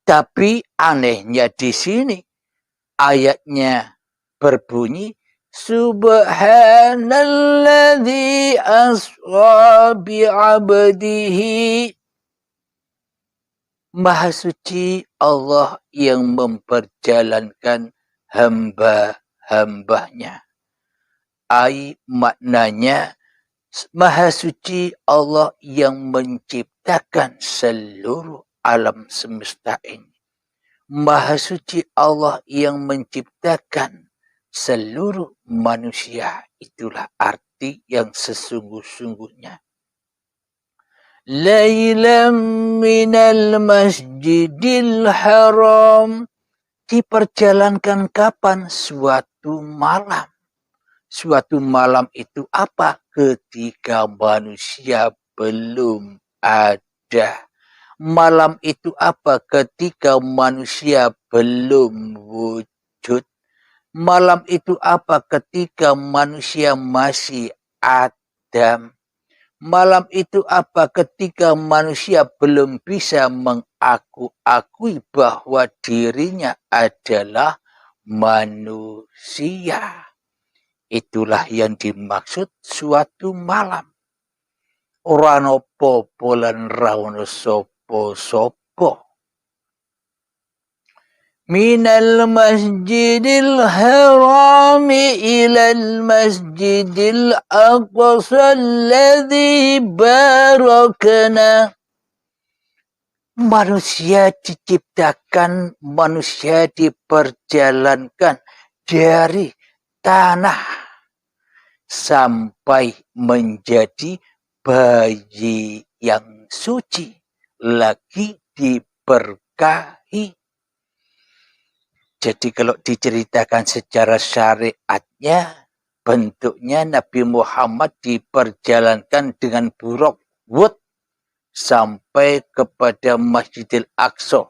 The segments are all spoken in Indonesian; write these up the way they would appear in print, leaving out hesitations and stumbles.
Tapi anehnya di sini ayatnya berbunyi Subhanalladzi asra bi'abdihi. Maha suci Allah yang memperjalankan hamba-hambanya. Maknanya Maha suci Allah yang menciptakan seluruh alam semesta ini. Maha suci Allah yang menciptakan seluruh manusia. Itulah arti yang sesungguh-sungguhnya. Lailam minal masjidil haram. Diperjalankan kapan? Suatu malam. Suatu malam itu apa? Ketika manusia belum ada. Malam itu apa? Ketika manusia belum wujud. Malam itu apa? Ketika manusia masih Adam. Malam itu apa? Ketika manusia belum bisa mengaku-akui bahwa dirinya adalah manusia. Itulah yang dimaksud suatu malam. Ora apa-apa lan ra ono sapa-sapa. Minal masjidil harami ilal masjidil aqsa alladzi barakna. Manusia diciptakan, manusia diperjalankan dari tanah sampai menjadi bayi yang suci, lagi diberkahi. Jadi kalau diceritakan secara syariatnya, bentuknya Nabi Muhammad diperjalankan dengan buruk wud sampai kepada Masjidil Aqsa.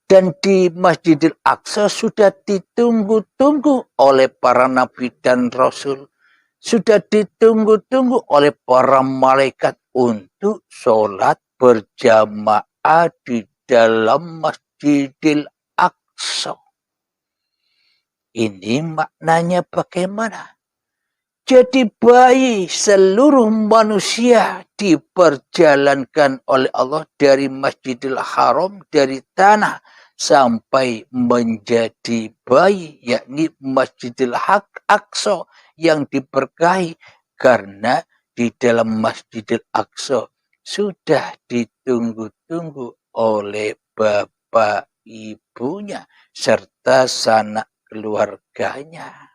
Dan di Masjidil Aqsa sudah ditunggu-tunggu oleh para nabi dan rasul. Sudah ditunggu-tunggu oleh para malaikat untuk sholat berjamaah di dalam Masjidil Aqsa. Ini maknanya bagaimana? Jadi bayi seluruh manusia diperjalankan oleh Allah dari Masjidil Haram, dari tanah sampai menjadi bayi, yakni Masjidil Aqsa yang diberkahi, karena di dalam Masjidil Aqsa sudah ditunggu-tunggu oleh bapak ibunya serta sanak keluarganya.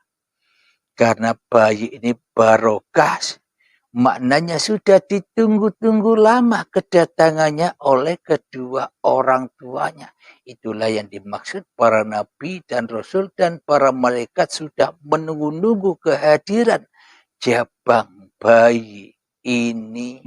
Karena bayi ini barokah, maknanya sudah ditunggu-tunggu lama kedatangannya oleh kedua orang tuanya. Itulah yang dimaksud para nabi dan rasul dan para malaikat sudah menunggu-nunggu kehadiran jabang bayi ini.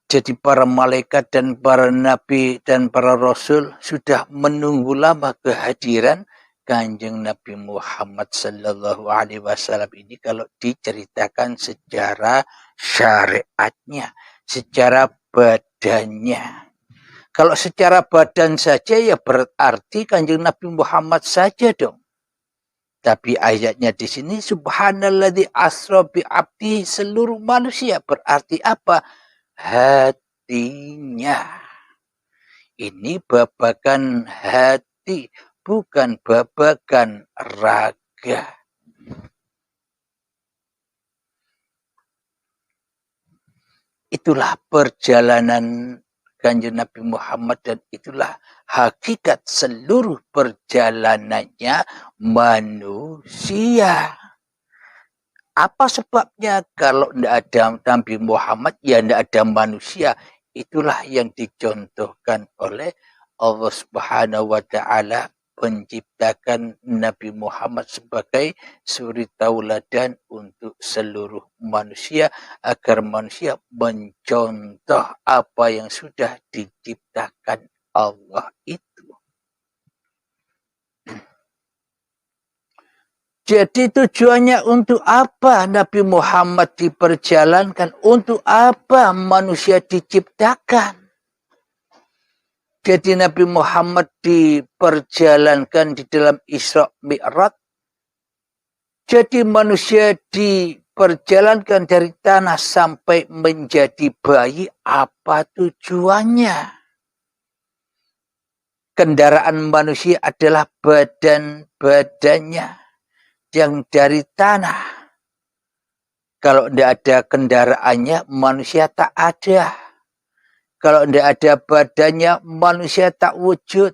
Jadi para malaikat dan para nabi dan para rasul sudah menunggu lama kehadiran Kanjeng Nabi Muhammad sallallahu alaihi wasallam ini kalau diceritakan secara syariatnya, secara badannya. Kalau secara badan saja ya berarti Kanjeng Nabi Muhammad saja dong. Tapi ayatnya di sini subhanalladzi asra bi abdi seluruh manusia, berarti apa? Hatinya. Ini babakan hati, bukan babakan raga. Itulah perjalanan Kanjeng Nabi Muhammad dan itulah hakikat seluruh perjalanannya manusia. Apa sebabnya? Kalau tidak ada Nabi Muhammad, ya tidak ada manusia. Itulah yang dicontohkan oleh Allah Subhanahu wa Ta'ala, menciptakan Nabi Muhammad sebagai suri tauladan untuk seluruh manusia agar manusia mencontoh apa yang sudah diciptakan Allah itu. Jadi tujuannya untuk apa Nabi Muhammad diperjalankan? Untuk apa manusia diciptakan? Jadi Nabi Muhammad diperjalankan di dalam Isra Mi'raj. Jadi manusia diperjalankan dari tanah sampai menjadi bayi. Apa tujuannya? Kendaraan manusia adalah badan-badannya yang dari tanah. Kalau tidak ada kendaraannya, manusia tak ada. Kalau tidak ada badannya, manusia tak wujud.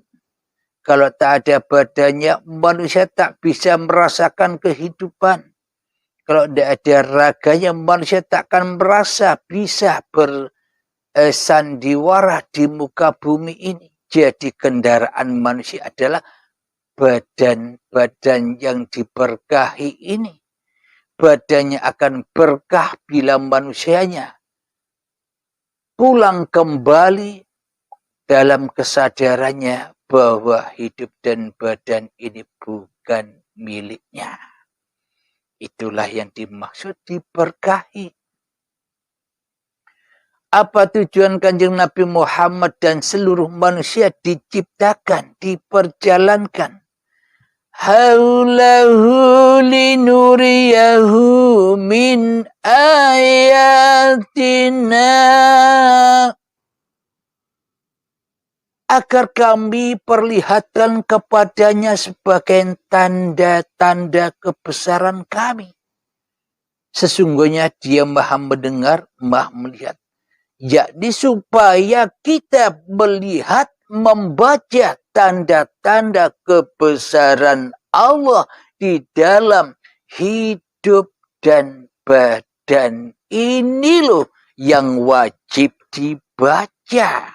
Kalau tak ada badannya, manusia tak bisa merasakan kehidupan. Kalau tidak ada raganya, manusia tak akan merasa bisa bersandiwara di muka bumi ini. Jadi kendaraan manusia adalah badan-badan yang diberkahi ini. Badannya akan berkah bila manusianya pulang kembali dalam kesadarannya bahwa hidup dan badan ini bukan miliknya. Itulah yang dimaksud diberkahi. Apa tujuan Kanjeng Nabi Muhammad dan seluruh manusia diciptakan, diperjalankan? Haulahu linuriyahu min ayatina. Agar kami perlihatkan kepadanya sebagai tanda-tanda kebesaran kami. Sesungguhnya dia maha mendengar, maha melihat. Jadi supaya kita melihat, membaca tanda-tanda kebesaran Allah di dalam hidup dan badan ini loh yang wajib dibaca.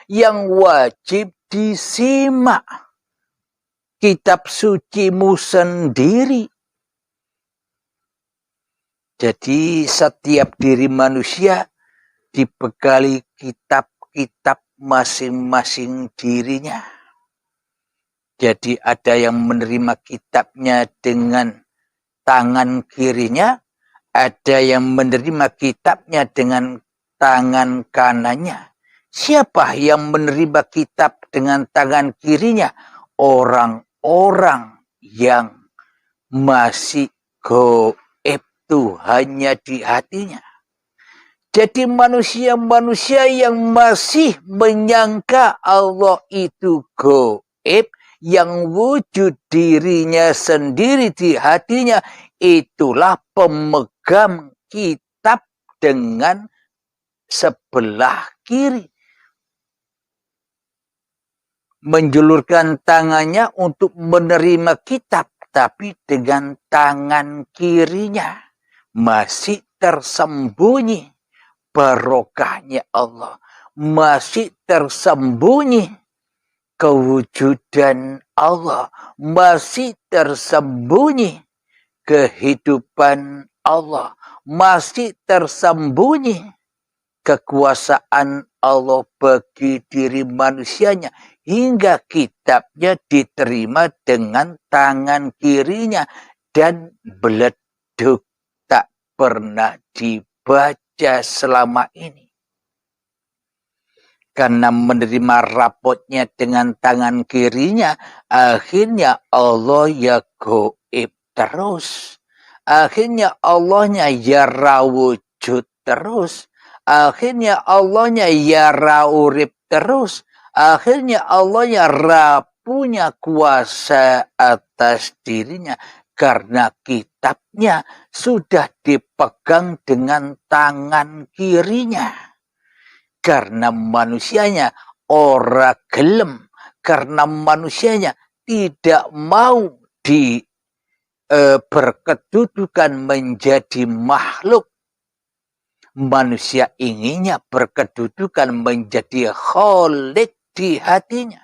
Yang wajib disimak. Kitab sucimu sendiri. Jadi setiap diri manusia dibekali kitab-kitab masing-masing dirinya. Jadi ada yang menerima kitabnya dengan tangan kirinya, ada yang menerima kitabnya dengan tangan kanannya. Siapa yang menerima kitab dengan tangan kirinya? Orang-orang yang masih goib, Tuhannya di hatinya. Jadi manusia-manusia yang masih menyangka Allah itu goib, yang wujud dirinya sendiri di hatinya, itulah pemegang kitab dengan sebelah kiri. Menjulurkan tangannya untuk menerima kitab, tapi dengan tangan kirinya masih tersembunyi barokahnya Allah, masih tersembunyi kewujudan Allah, masih tersembunyi kehidupan Allah, masih tersembunyi kekuasaan Allah bagi diri manusianya, hingga kitabnya diterima dengan tangan kirinya dan beleduk, tak pernah dibaca selama ini. Karena menerima rapotnya dengan tangan kirinya, akhirnya Allah ya goib terus. Akhirnya Allahnya ya rawujud terus. Akhirnya Allahnya ya raurib terus. Akhirnya Allahnya punya kuasa atas dirinya. Karena kitabnya sudah dipegang dengan tangan kirinya. Karena manusianya ora gelem. Karena manusianya tidak mau berkedudukan menjadi makhluk. Manusia inginnya berkedudukan menjadi khalik di hatinya.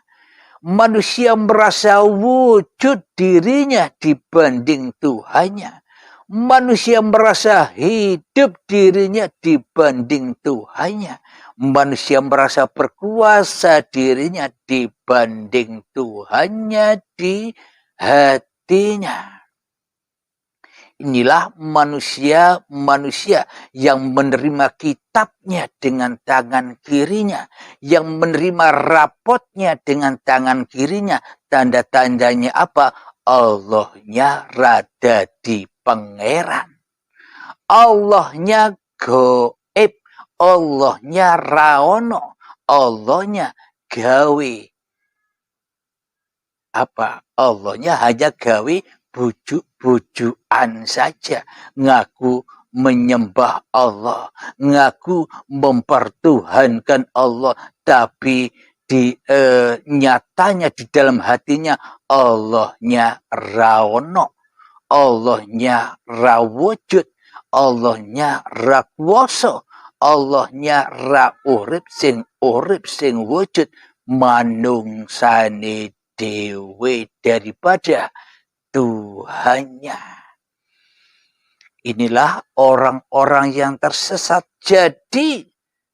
Manusia merasa wujud dirinya dibanding Tuhannya. Manusia merasa hidup dirinya dibanding Tuhannya. Manusia merasa berkuasa dirinya dibanding Tuhannya di hatinya. Inilah manusia-manusia yang menerima kitabnya dengan tangan kirinya, yang menerima rapotnya dengan tangan kirinya. Tanda-tandanya apa? Allahnya rada di pangeran. Allahnya goib, Allahnya raono, Allahnya gawe. Apa? Allahnya hanya gawe bujuk-bujukan saja. Ngaku menyembah Allah, ngaku mempertuhankan Allah, tapi di nyatanya di dalam hatinya Allahnya rawono, Allahnya rawujud, Allahnya rakuoso, Allahnya raurip sing wujud, manungsane dewe daripada Tuhannya. Inilah orang-orang yang tersesat. Jadi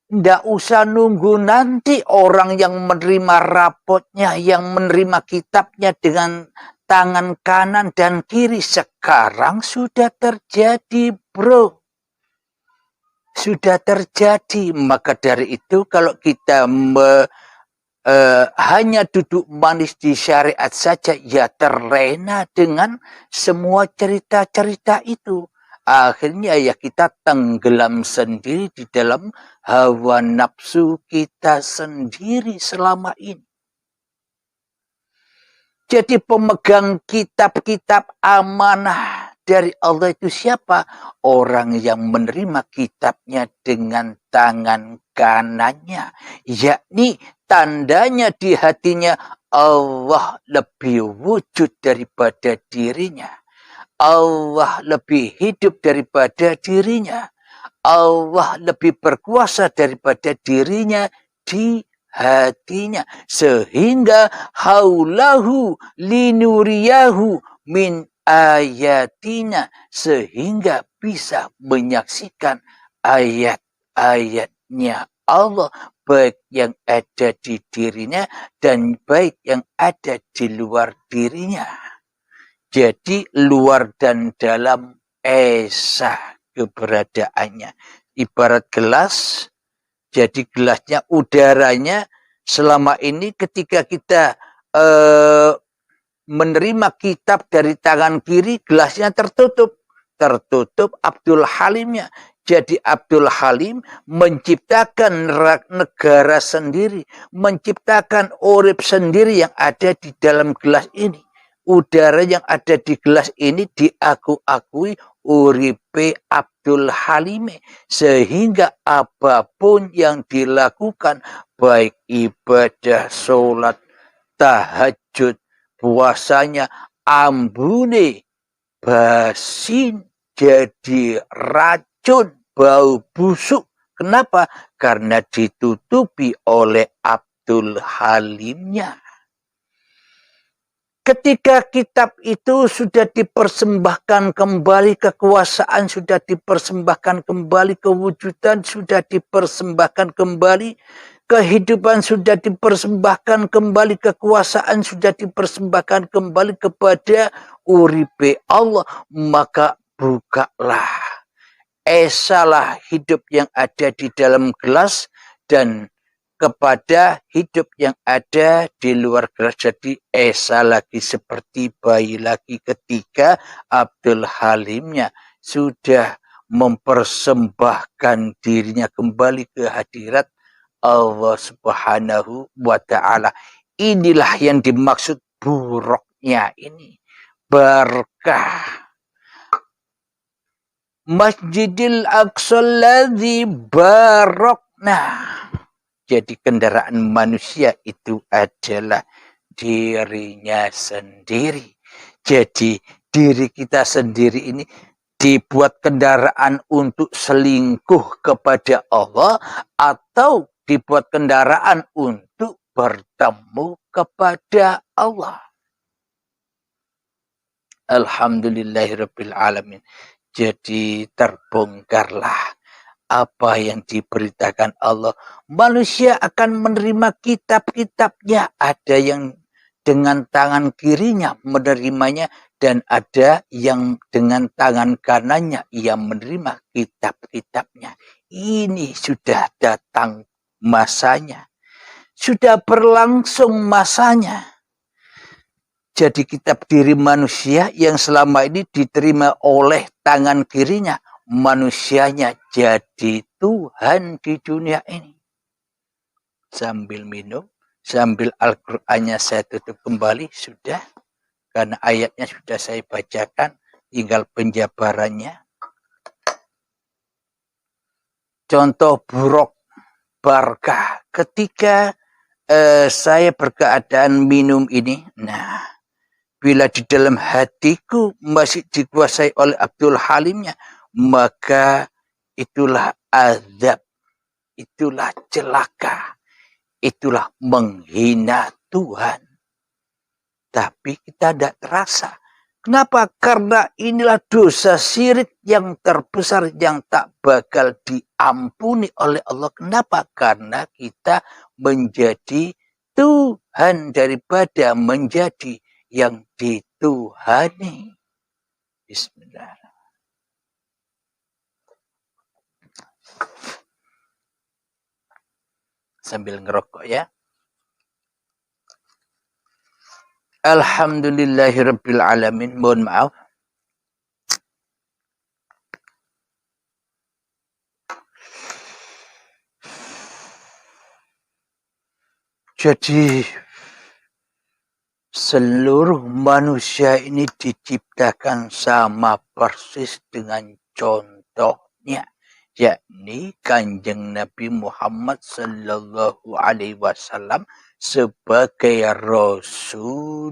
tidak usah nunggu nanti orang yang menerima rapotnya, yang menerima kitabnya dengan tangan kanan dan kiri. Sekarang sudah terjadi, bro. Sudah terjadi. Maka dari itu kalau kita hanya duduk manis di syariat saja, ya terlena dengan semua cerita-cerita itu. Akhirnya ya kita tenggelam sendiri di dalam hawa nafsu kita sendiri selama ini. Jadi pemegang kitab-kitab amanah dari Allah itu siapa? Orang yang menerima kitabnya dengan tangan kanannya, yakni tandanya di hatinya Allah lebih wujud daripada dirinya. Allah lebih hidup daripada dirinya. Allah lebih berkuasa daripada dirinya di hatinya. Sehingga haulahu linuriyahu min ayatina. Sehingga bisa menyaksikan ayat-ayatnya Allah, baik yang ada di dirinya dan baik yang ada di luar dirinya. Jadi luar dan dalam esa keberadaannya. Ibarat gelas, jadi gelasnya udaranya selama ini ketika kita menerima kitab dari tangan kiri, gelasnya tertutup. Tertutup Abdul Halimnya. Jadi Abdul Halim menciptakan negara sendiri, menciptakan urip sendiri yang ada di dalam gelas ini. Udara yang ada di gelas ini diakui uripe Abdul Halime. Sehingga apapun yang dilakukan, baik ibadah, sholat, tahajud, puasanya, ambune basin jadi racun, bau busuk. Kenapa? Karena ditutupi oleh Abdul Halimnya. Ketika kitab itu sudah dipersembahkan kembali, kekuasaan sudah dipersembahkan kembali, kewujudan sudah dipersembahkan kembali, kehidupan sudah dipersembahkan kembali, kekuasaan sudah dipersembahkan kembali kepada uripe Allah, maka bukalah, esalah hidup yang ada di dalam gelas dan kepada hidup yang ada di luar gelas. Jadi esa lagi seperti bayi lagi ketika Abdul Halimnya sudah mempersembahkan dirinya kembali ke hadirat Allah Subhanahu wa ta'ala. Inilah yang dimaksud buruknya ini. Berkah. Masjidil Aqsa alladzi barakna. Jadi kendaraan manusia itu adalah dirinya sendiri. Jadi diri kita sendiri ini dibuat kendaraan untuk selingkuh kepada Allah atau dibuat kendaraan untuk bertemu kepada Allah. Alhamdulillahirabbil alamin. Jadi terbongkarlah apa yang diberitakan Allah. Manusia akan menerima kitab-kitabnya. Ada yang dengan tangan kirinya menerimanya dan ada yang dengan tangan kanannya ia menerima kitab-kitabnya. Ini sudah datang masanya, sudah berlangsung masanya. Jadi kitab diri manusia yang selama ini diterima oleh tangan kirinya, manusianya jadi Tuhan di dunia ini. Sambil minum, sambil Al-Qur'annya saya tutup kembali, sudah. Karena ayatnya sudah saya bacakan, tinggal penjabarannya. Contoh buruk barkah. Ketika saya berkeadaan minum ini, nah, bila di dalam hatiku masih dikuasai oleh Abdul Halimnya, maka itulah azab, itulah celaka, itulah menghina Tuhan. Tapi kita tidak terasa. Kenapa? Karena inilah dosa syirik yang terbesar yang tak bakal diampuni oleh Allah. Kenapa? Karena kita menjadi Tuhan daripada menjadi yang dituhani. Bismillah. Sambil ngerokok ya. Alhamdulillahirabbil alamin. Mohon maaf. Jadi seluruh manusia ini diciptakan sama persis dengan contohnya, yakni Kanjeng Nabi Muhammad sallallahu alaihi wasallam sebagai Rasulullah.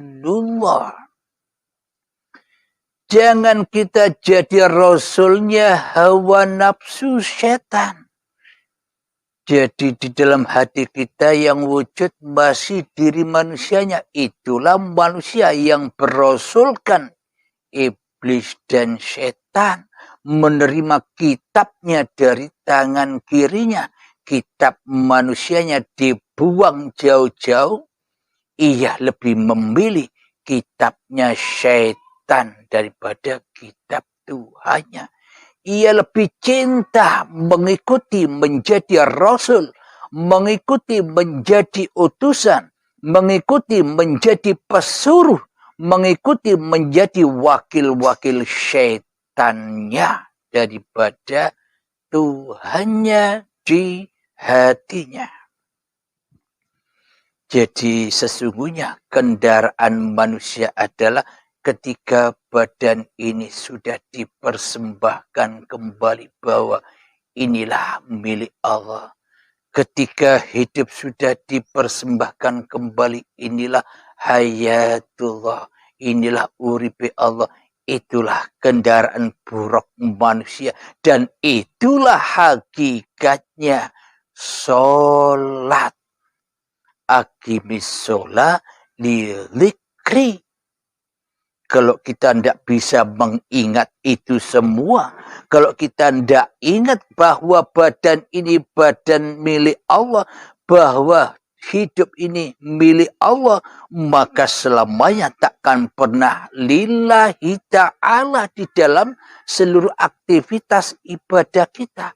Jangan kita jadi rasulnya hawa nafsu setan. Jadi di dalam hati kita yang wujud masih diri manusianya. Itulah manusia yang berasulkan iblis dan setan. Menerima kitabnya dari tangan kirinya. Kitab manusianya dibuang jauh-jauh. Ia lebih memilih kitabnya setan daripada kitab Tuhannya. Ia lebih cinta mengikuti menjadi rasul, mengikuti menjadi utusan, mengikuti menjadi pesuruh, mengikuti menjadi wakil-wakil syaitannya daripada Tuhannya di hatinya. Jadi sesungguhnya kendaraan manusia adalah ketika badan ini sudah dipersembahkan kembali bahwa inilah milik Allah. Ketika hidup sudah dipersembahkan kembali, inilah hayatullah, inilah uripe Allah. Itulah kendaraan buruk manusia. Dan itulah hakikatnya sholat. Aqimis sholat lidzikri. Kalau kita tidak bisa mengingat itu semua, kalau kita tidak ingat bahwa badan ini badan milik Allah, bahwa hidup ini milik Allah, maka selamanya takkan pernah lillahi ta'ala di dalam seluruh aktivitas ibadah kita.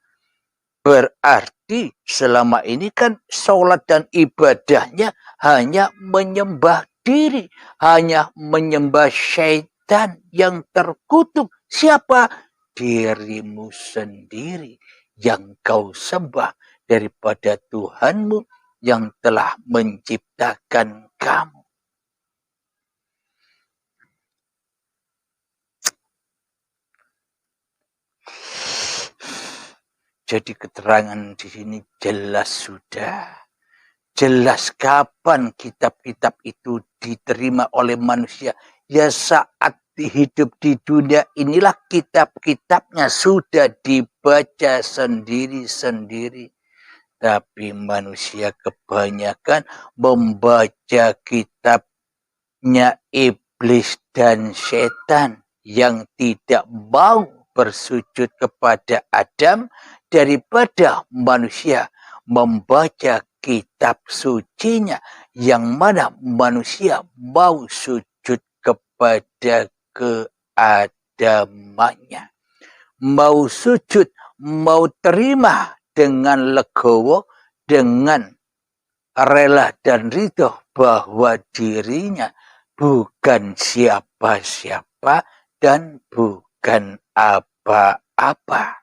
Berarti selama ini kan sholat dan ibadahnya hanya menyembah diri, hanya menyembah syaitan yang terkutuk. Siapa? Dirimu sendiri yang kau sembah daripada Tuhanmu yang telah menciptakan kamu. Jadi keterangan di sini jelas sudah. Jelas kapan kitab-kitab itu diterima oleh manusia. Ya saat hidup di dunia inilah kitab-kitabnya sudah dibaca sendiri-sendiri. Tapi manusia kebanyakan membaca kitabnya iblis dan setan yang tidak mau bersujud kepada Adam daripada manusia membaca kitab sucinya yang mana manusia mau sujud kepada keadamannya. Mau sujud, mau terima dengan legowo, dengan rela dan ridho bahwa dirinya bukan siapa-siapa dan bukan apa-apa.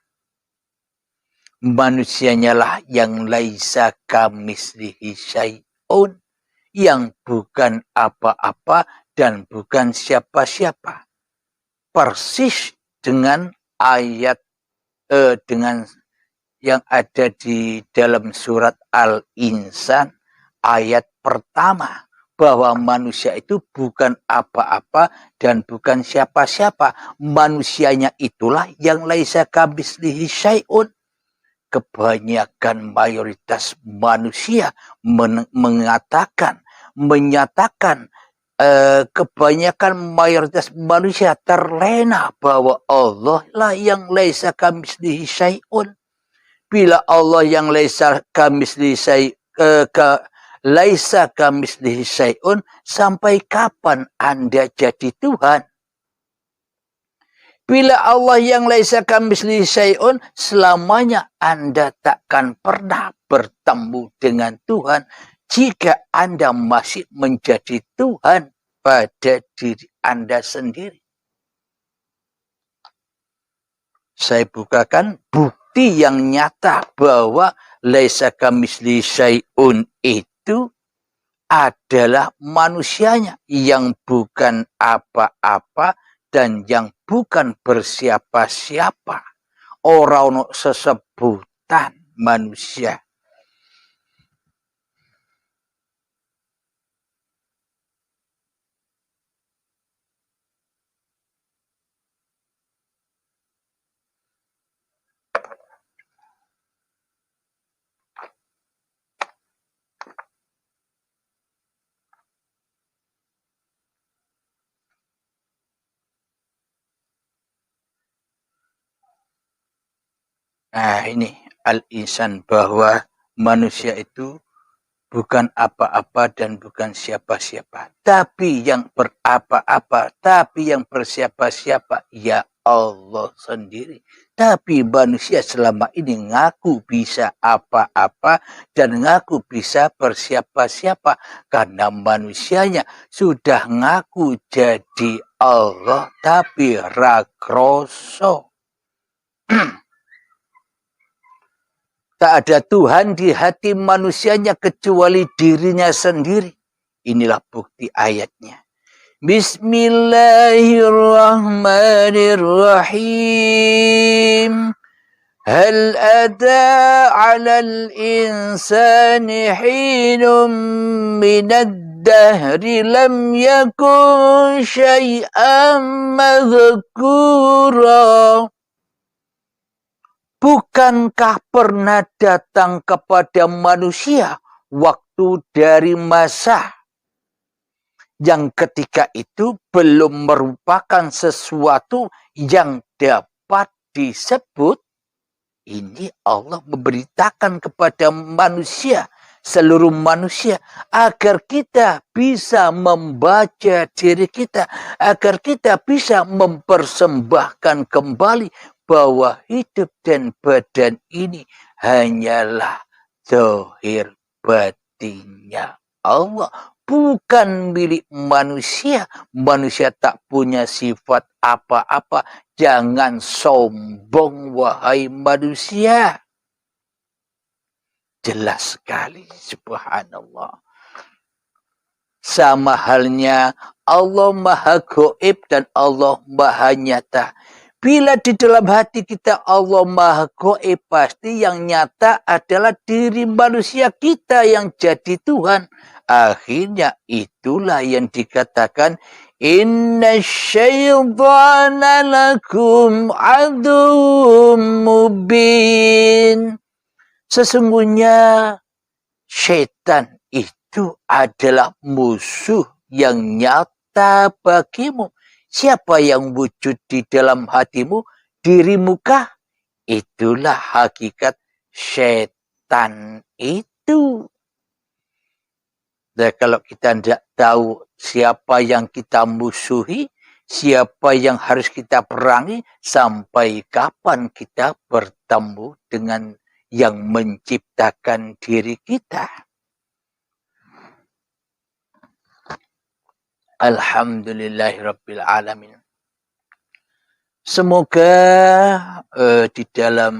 Manusianya lah yang laisa kamislihi syai'un, yang bukan apa-apa dan bukan siapa-siapa. Persis dengan ayat dengan yang ada di dalam surat Al-Insan ayat pertama, bahwa manusia itu bukan apa-apa dan bukan siapa-siapa. Manusianya itulah yang laisa kamislihi syai'un. Kebanyakan mayoritas manusia menyatakan kebanyakan mayoritas manusia terlena bahwa Allah lah yang laisa kamislihi syai'un. Bila Allah yang laisa kamislihi syai'un, sampai kapan Anda jadi Tuhan? Bila Allah yang laisa kamitslihi syai'un, selamanya Anda takkan pernah bertemu dengan Tuhan jika Anda masih menjadi Tuhan pada diri Anda sendiri. Saya bukakan bukti yang nyata bahwa laisa kamitslihi syai'un itu adalah manusianya yang bukan apa-apa dan yang bukan bersiapa-siapa. Orang sesebutan manusia. Nah ini Al-Insan, bahwa manusia itu bukan apa-apa dan bukan siapa-siapa. Tapi yang berapa-apa, tapi yang bersiapa-siapa, ya Allah sendiri. Tapi manusia selama ini ngaku bisa apa-apa dan ngaku bisa bersiapa-siapa. Karena manusianya sudah ngaku jadi Allah tapi rakroso. Tak ada Tuhan di hati manusianya kecuali dirinya sendiri. Inilah bukti ayatnya. Bismillahirrahmanirrahim. Hal ada 'alal insani hinum minad dahri lam yakun syai'an madhkura. Bukankah pernah datang kepada manusia waktu dari masa yang ketika itu belum merupakan sesuatu yang dapat disebut? Ini Allah memberitakan kepada manusia, seluruh manusia, agar kita bisa membaca diri kita, agar kita bisa mempersembahkan kembali bahwa hidup dan badan ini hanyalah zahir batinnya Allah, bukan milik manusia. Manusia tak punya sifat apa-apa. Jangan sombong, wahai manusia. Jelas sekali, subhanallah. Sama halnya Allah maha gaib dan Allah maha nyata. Bila di dalam hati kita Allah maha gaib, pasti yang nyata adalah diri manusia kita yang jadi Tuhan. Akhirnya itulah yang dikatakan, inna syaitana lakum aduwwum mubin. Sesungguhnya syaitan itu adalah musuh yang nyata bagimu. Siapa yang wujud di dalam hatimu, dirimu kah? Itulah hakikat syaitan itu. Dan kalau kita tidak tahu siapa yang kita musuhi, siapa yang harus kita perangi, sampai kapan kita bertemu dengan yang menciptakan diri kita. Alhamdulillahirabbil alamin. Semoga di dalam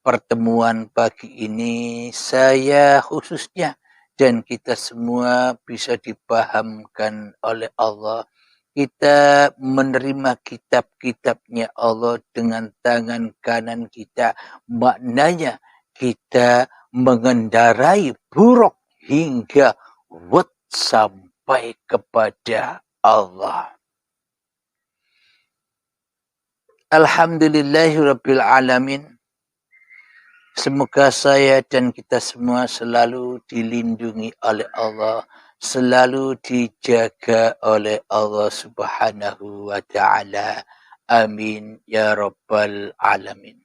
pertemuan pagi ini saya khususnya dan kita semua bisa dipahamkan oleh Allah. Kita menerima kitab-kitabnya Allah dengan tangan kanan kita. Maknanya kita mengendarai buruk hingga wet sampai kepada Allah. Alhamdulillahirabbil alamin. Semoga saya dan kita semua selalu dilindungi oleh Allah, selalu dijaga oleh Allah Subhanahu wa ta'ala. Amin ya rabbal alamin.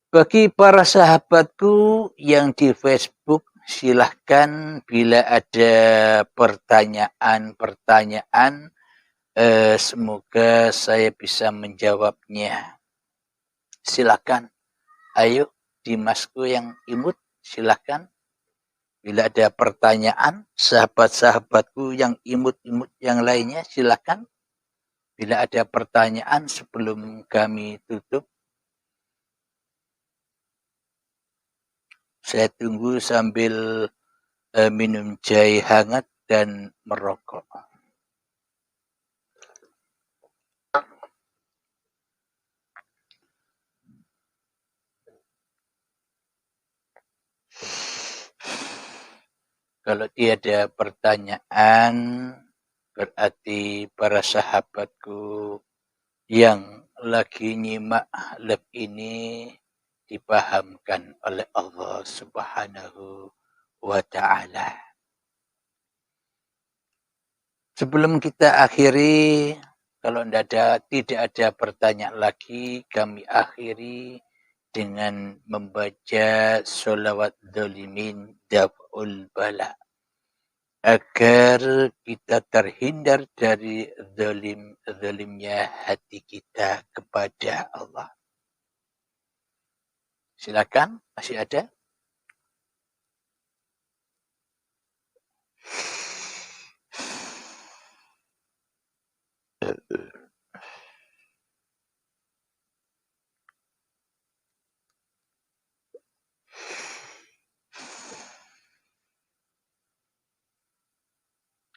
Bagi para sahabatku yang di Facebook, silahkan bila ada pertanyaan-pertanyaan, semoga saya bisa menjawabnya. Silakan. Ayo, Dimasku yang imut, silakan. Bila ada pertanyaan, sahabat-sahabatku yang imut-imut yang lainnya, silakan. Bila ada pertanyaan sebelum kami tutup, saya tunggu sambil minum jahe hangat dan merokok. Kalau tiada pertanyaan, berarti para sahabatku yang lagi nyimak live ini dipahamkan oleh Allah Subhanahu wa ta'ala. Sebelum kita akhiri, kalau tidak ada pertanyaan lagi, kami akhiri dengan membaca sholawat dolimin daf'ul bala. Agar kita terhindar dari zalimnya hati kita kepada Allah. Silakan, masih ada?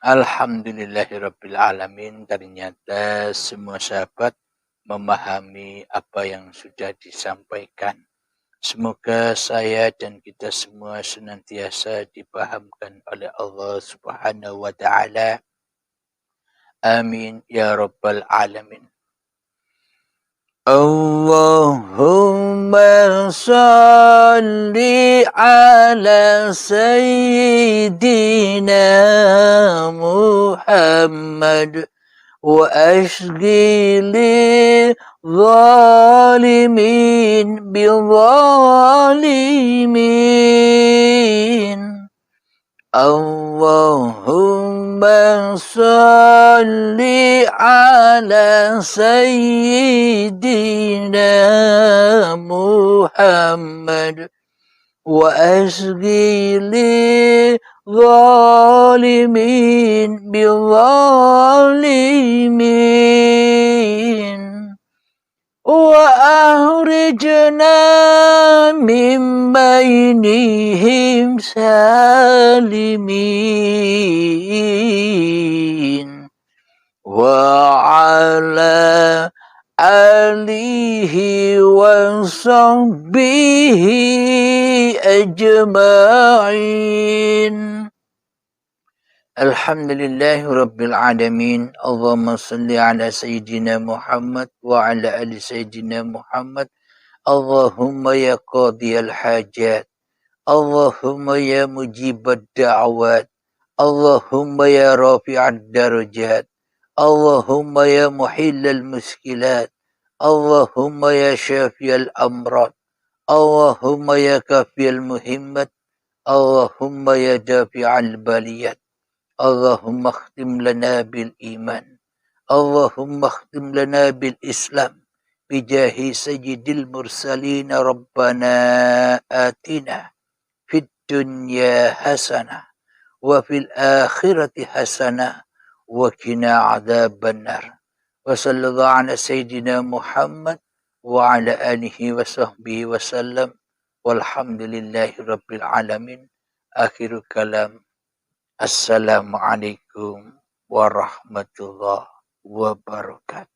Alhamdulillahirabbil alamin. Ternyata semua sahabat memahami apa yang sudah disampaikan. Semoga saya dan kita semua senantiasa dipahamkan oleh Allah Subhanahu wa ta'ala. Amin ya rabbal alamin. Allahumma salli ala sayyidina Muhammad wa ashghili zalimin bizalimin. Allahumma salli ala sayyidina Muhammad wa ashghili zalimin bizalimin. وأخرجنا من بينهم سالمين وعلى آله وصحبه أجمعين. Alhamdulillahi Rabbil Alamin. Allahumma salli ala Sayyidina Muhammad wa ala ali Sayyidina Muhammad. Allahumma ya qadiyal hajat. Allahumma ya mujibad da'awat. Allahumma ya rafi'ad darajat. Allahumma ya muhillal muskilat. Allahumma ya syafiyal amrad. Allahumma ya kafiyal muhimmat. Allahumma ya dafi'al baliyat. Allahumma khtim lana bil iman. Allahumma khtim lana bil Islam. Bijahi sayyidil mursalin Rabbana atina fid dunya hasanah wa fil akhirati hasanah wa qina adzabannar. Wa sallallahu ala sayyidina Muhammad wa ala alihi wa sahbihi wa sallam. Walhamdulillahi rabbil alamin. Akhirul kalam. Assalamualaikum warahmatullahi wabarakatuh.